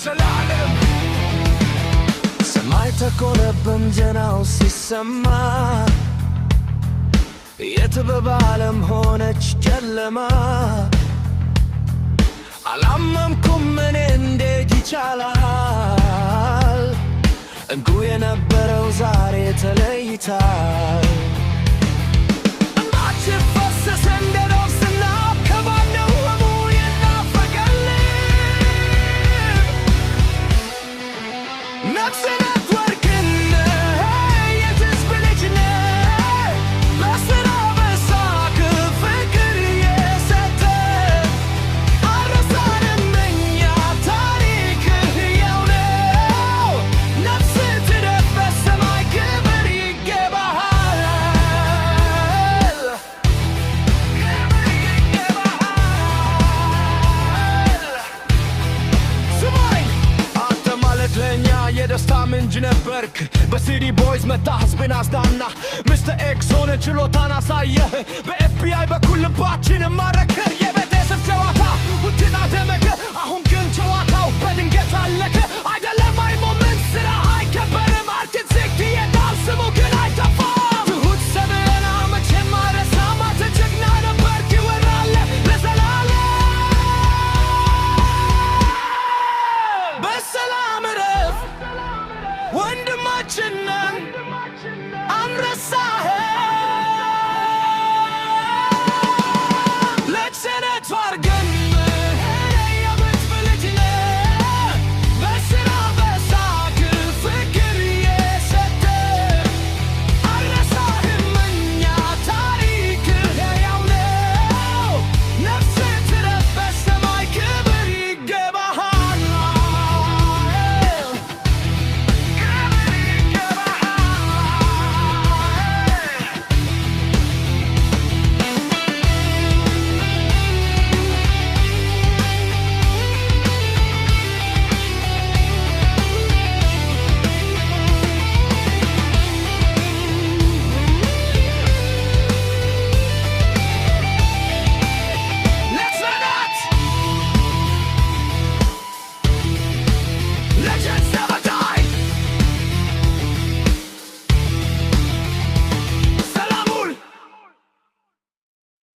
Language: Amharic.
ለዘላለም ሰማይ ተኮረበም ጀናው ሲሰማ የጥበብ ዓለም ሆነች ጨለማ አላመንኩም እኔ እንዴት ይቻላል እንቁ የነበረው ዛሬ ተለይታል እንባችን ፈሰሰ እንደ ዶፍ ዝናብ ከባነው ህሙ የናፈቀልን ነፍሴ ናት ወርቅነ የሕዝብ ልጅ ነህ በስራ በሳቅ ፍቅር የሰጠ አልረሳንም እኛ ታሪክህ ሕያው ነው ነፍስ ትረፍ በሰማይ ክብር ይገባሃል ስማኝ አንተ ማለት ለእኛ የደስታ ምንጭ ነበርክ በሲዲ ቦይዝ መታ ህዝብን አዝናና ሚስተር ኤክስ ሆነ ችሎታን አሳየህ በኤፍቢአይ በኩል ልባችንን ማረከህ